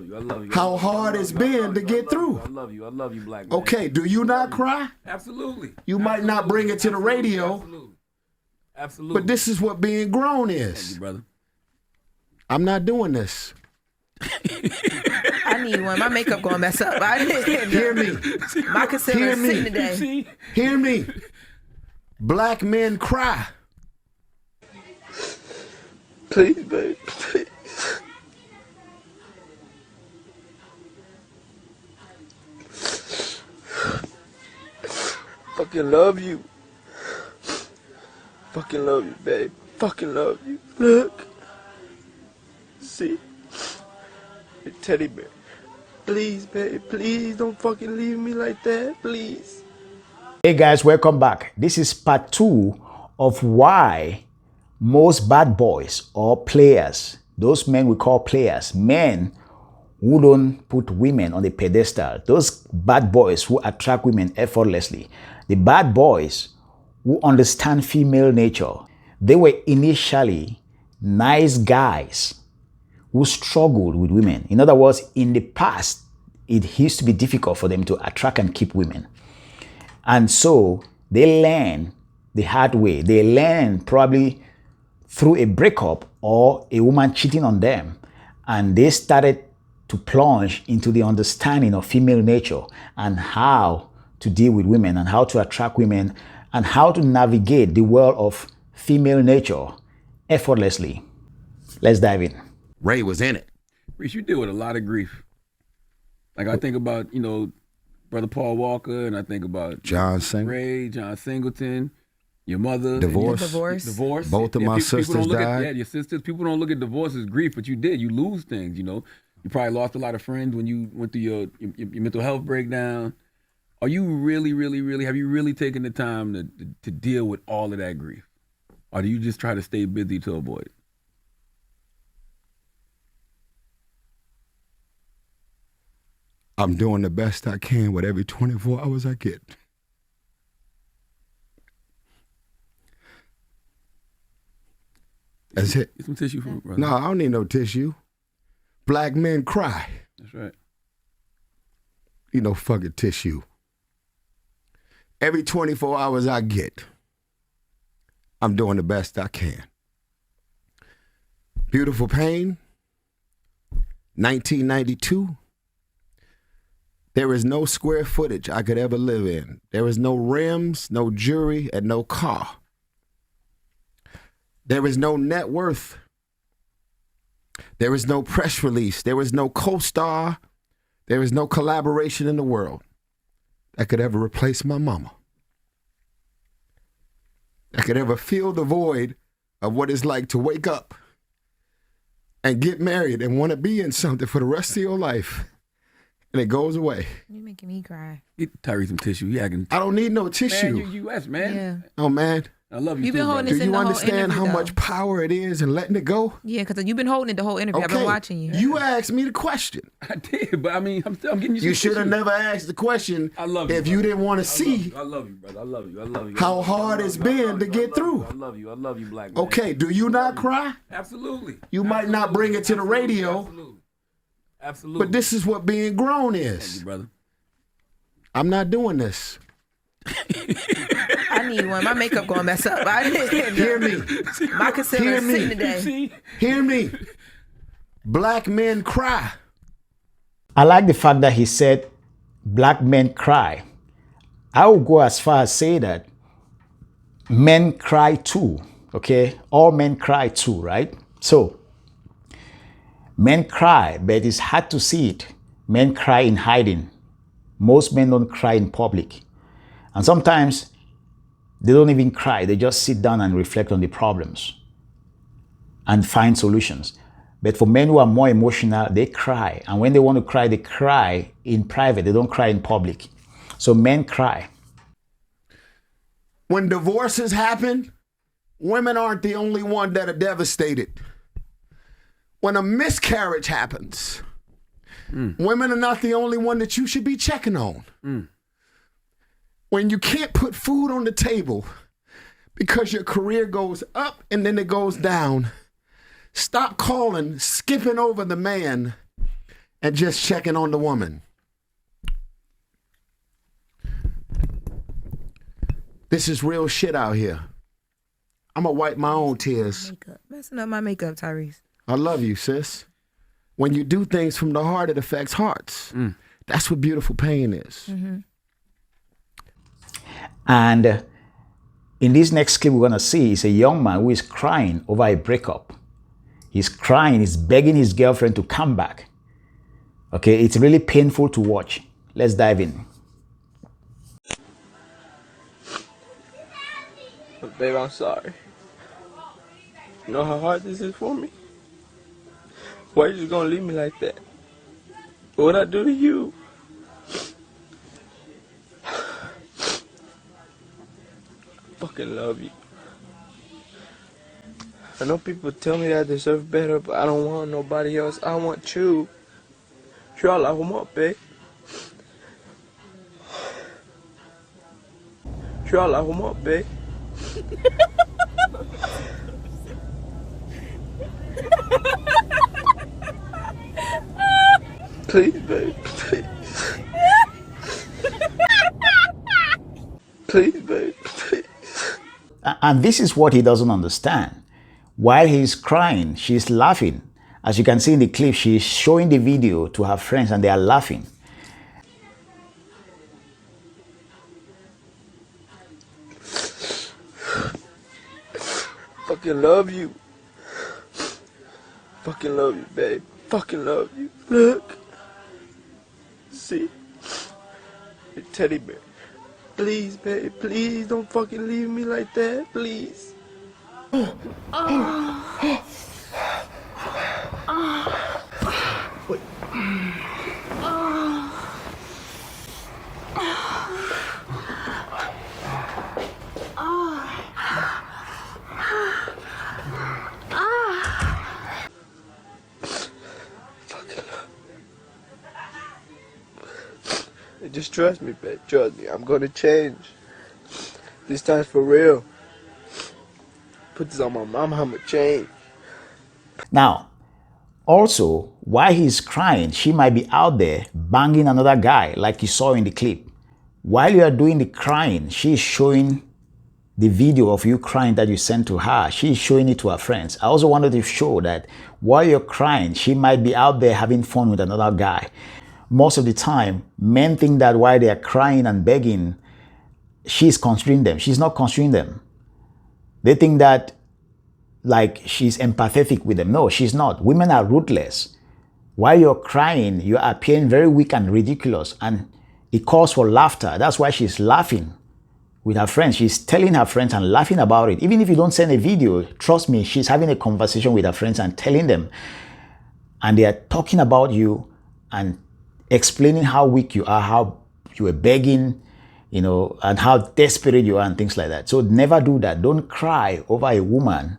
you. I love you. How hard it's been to get through. I love you. I love you, black man. Okay, do you not cry? Absolutely. You might not bring it to the radio. Absolutely. Absolutely. But this is what being grown is. Thank you, brother. I'm not doing this. I need one. My makeup gonna mess up. Hear me. My concealer Hear is me. sitting today. Hear me. Black men cry. Please, babe, please. Fucking love you. Fucking love you, babe. Fucking love you. Look. See? The teddy bear. Please, babe. Please don't fucking leave me like that. Please. Hey guys, welcome back. This is part 2 of why most bad boys or players, those men we call players, men who don't put women on the pedestal, those bad boys who attract women effortlessly, the bad boys who understand female nature, they were initially nice guys who struggled with women. In other words, in the past, it used to be difficult for them to attract and keep women. And so they learn the hard way. They learn probably through a breakup or a woman cheating on them. And they started to plunge into the understanding of female nature and how to deal with women and how to attract women and how to navigate the world of female nature effortlessly. Let's dive in. Ray was in it. Reese, you deal with a lot of grief. Like I think about, Brother Paul Walker, and I think about John Singleton. Ray, John Singleton, your mother. Divorce. Both of my sisters died. Your sisters. People don't look at divorce as grief, but you did. You lose things, You probably lost a lot of friends when you went through your mental health breakdown. Are you really, have you really taken the time to deal with all of that grief? Or do you just try to stay busy to avoid it? I'm doing the best I can with every 24 hours I get. That's it. Get some tissue for me, brother. No, I don't need no tissue. Black men cry. That's right. Fucking tissue. Every 24 hours I get, I'm doing the best I can. Beautiful Pain, 1992. There is no square footage I could ever live in. There is no rims, no jewelry, and no car. There is no net worth. There is no press release. There is no co-star. There is no collaboration in the world that could ever replace my mama. That could ever fill the void of what it's like to wake up and get married and want to be in something for the rest of your life. And it goes away. You're making me cry. Get Tyree some tissue. I don't need no tissue. Man, you're U.S., man. Yeah. Oh, man. I love you. You've too, been holding brother. this Do in you the whole understand how interview, much power it is in letting it go? Yeah, because you've been holding it the whole interview. I've been watching you. You asked me the question. I did, but I'm getting you some You should have tissue. never asked the question I love you, if brother. you didn't want to see I love you, brother. I love you. I love you. how hard it's been to get through. I love you. I love you, black man. Okay, do you not cry? Absolutely. You might not bring it to the radio, Absolutely. but this is what being grown Thank is. you, brother. I'm not doing this. I need one. My makeup gonna mess up. Hear me. My concealer Hear is me. sitting today. Hear me. Black men cry. I like the fact that he said black men cry. I will go as far as say that men cry too, okay? All men cry too, right? So, men cry, but it's hard to see it. Men cry in hiding. Most men don't cry in public. And sometimes they don't even cry. They just sit down and reflect on the problems and find solutions. But for men who are more emotional, they cry. And when they want to cry, they cry in private. They don't cry in public. So men cry. When divorces happen, women aren't the only one that are devastated. When a miscarriage happens, women are not the only one that you should be checking on. When you can't put food on the table because your career goes up and then it goes down, stop calling, skipping over the man, and just checking on the woman. This is real shit out here. I'm going to wipe my own tears. Makeup. Messing up my makeup, Tyrese. I love you, sis. When you do things from the heart, it affects hearts. That's what beautiful pain is. Mm-hmm. And in this next clip we're going to see is a young man who is crying over a breakup. He's crying, he's begging his girlfriend to come back. Okay, it's really painful to watch. Let's dive in. But babe, I'm sorry. You know how hard this is for me? Why you just gonna leave me like that? What'd I do to you? I fucking love you. I know people tell me that I deserve better, but I don't want nobody else. I want you. Yo la amo, babe. Yo la amo, babe. Please, babe, please. Please, babe, please. And this is what he doesn't understand. While he's crying, she's laughing. As you can see in the clip, she's showing the video to her friends and they are laughing. Fucking love you. Fucking love you, babe. Fucking love you. Look. See? Your teddy bear. Please, babe. Please don't fucking leave me like that. Please. Just trust me, babe. Trust me. I'm gonna change. This time's for real. Put this on my mama, I'ma change. Now, also, while he's crying, she might be out there banging another guy like you saw in the clip. While you are doing the crying, she's showing the video of you crying that you sent to her. She's showing it to her friends. I also wanted to show that while you're crying, she might be out there having fun with another guy. Most of the time, men think that while they are crying and begging, she's considering them. She's not considering them. They think that like she's empathetic with them. No, she's not. Women are ruthless. While you're crying, you're appearing very weak and ridiculous, and it calls for laughter. That's why she's laughing with her friends. She's telling her friends and laughing about it. Even if you don't send a video, trust me, she's having a conversation with her friends and telling them. And they are talking about you and explaining how weak you are, how you were begging, you know, and how desperate you are and things like that. So never do that. Don't cry over a woman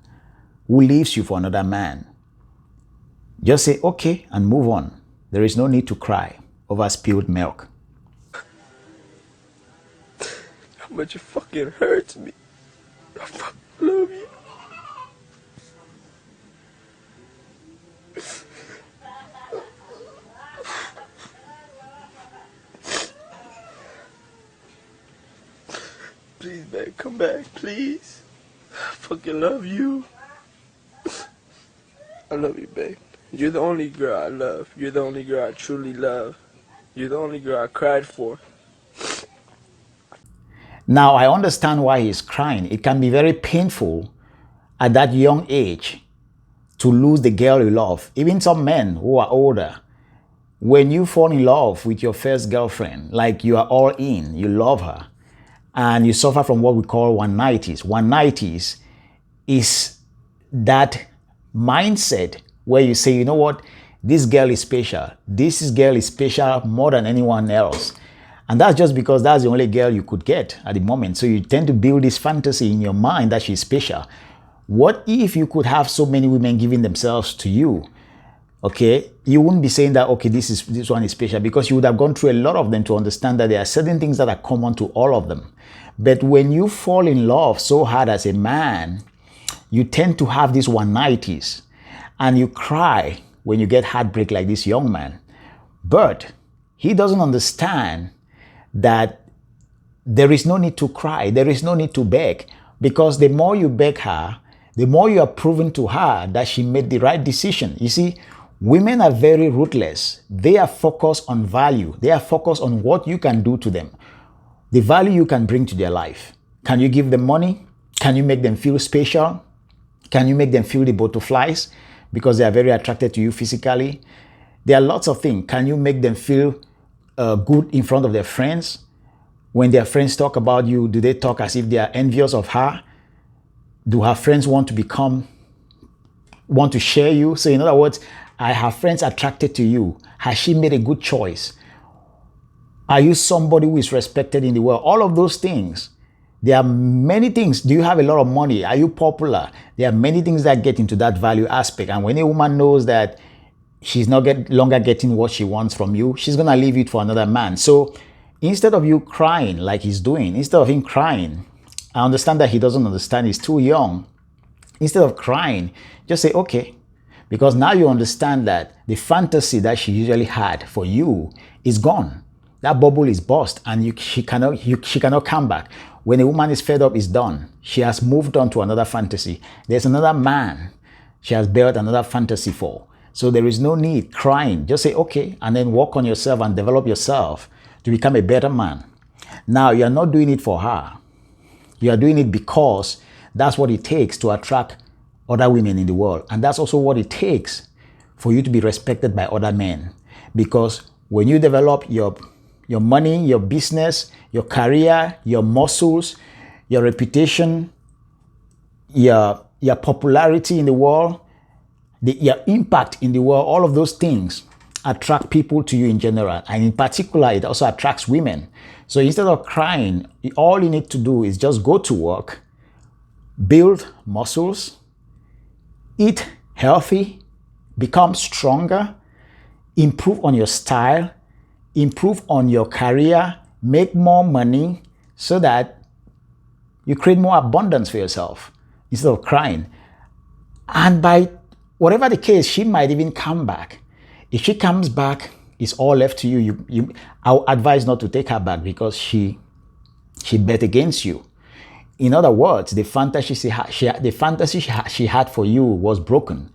who leaves you for another man. Just say, okay, and move on. There is no need to cry over spilled milk. How much it fucking hurts me. I fucking love you. Please, babe, come back, please. I fucking love you. I love you, babe. You're the only girl I love. You're the only girl I truly love. You're the only girl I cried for. Now, I understand why he's crying. It can be very painful at that young age to lose the girl you love. Even some men who are older, when you fall in love with your first girlfriend, like you are all in, you love her, and you suffer from what we call one-nighties. One-nighties is that mindset where you say, you know what, this girl is special. This girl is special more than anyone else. And that's just because that's the only girl you could get at the moment. So you tend to build this fantasy in your mind that she's special. What if you could have so many women giving themselves to you? Okay, you wouldn't be saying that, okay, this one is special, because you would have gone through a lot of them to understand that there are certain things that are common to all of them. But when you fall in love so hard as a man, you tend to have these one-nighties, and you cry when you get heartbreak like this young man. But he doesn't understand that there is no need to cry. There is no need to beg, because the more you beg her, the more you are proving to her that she made the right decision. You see, women are very ruthless. They are focused on value. They are focused on what you can do to them, the value you can bring to their life. Can you give them money? Can you make them feel special? Can you make them feel the butterflies because they are very attracted to you physically? There are lots of things. Can you make them feel good in front of their friends? When their friends talk about you, do they talk as if they are envious of her? Do her friends want to share you? So in other words, are her friends attracted to you? Has she made a good choice? Are you somebody who is respected in the world? All of those things. There are many things. Do you have a lot of money? Are you popular? There are many things that get into that value aspect. And when a woman knows that she's not longer getting what she wants from you, she's going to leave it for another man. So instead of you crying like he's doing, instead of him crying, I understand that he doesn't understand, he's too young. Instead of crying, just say, okay. Because now you understand that the fantasy that she usually had for you is gone. That bubble is burst, and she cannot come back. When a woman is fed up, it's done. She has moved on to another fantasy. There's another man she has built another fantasy for. So there is no need crying. Just say, okay, and then work on yourself and develop yourself to become a better man. Now, you're not doing it for her. You are doing it because that's what it takes to attract other women in the world. And that's also what it takes for you to be respected by other men. Because when you develop your money, your business, your career, your muscles, your reputation, your popularity in the world, your impact in the world, all of those things attract people to you in general. And in particular, it also attracts women. So instead of crying, all you need to do is just go to work, build muscles, eat healthy, become stronger, improve on your style, improve on your career, make more money so that you create more abundance for yourself instead of crying. And by whatever the case, she might even come back. If she comes back, it's all left to you. I would advise not to take her back because she bet against you. In other words, the fantasy she had for you was broken.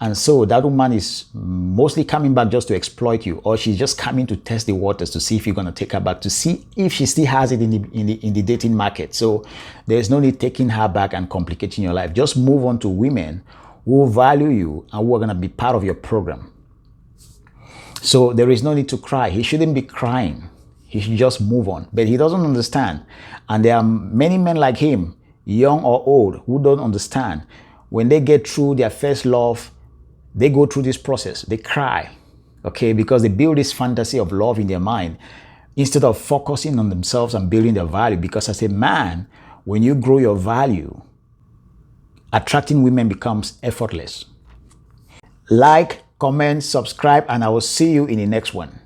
And so that woman is mostly coming back just to exploit you, or she's just coming to test the waters to see if you're going to take her back, to see if she still has it in the dating market. So there's no need taking her back and complicating your life. Just move on to women who value you and who are going to be part of your program. So there is no need to cry. He shouldn't be crying. He should just move on. But he doesn't understand. And there are many men like him, young or old, who don't understand. When they get through their first love, they go through this process. They cry, okay, because they build this fantasy of love in their mind instead of focusing on themselves and building their value. Because as a man, when you grow your value, attracting women becomes effortless. Like, comment, subscribe, and I will see you in the next one.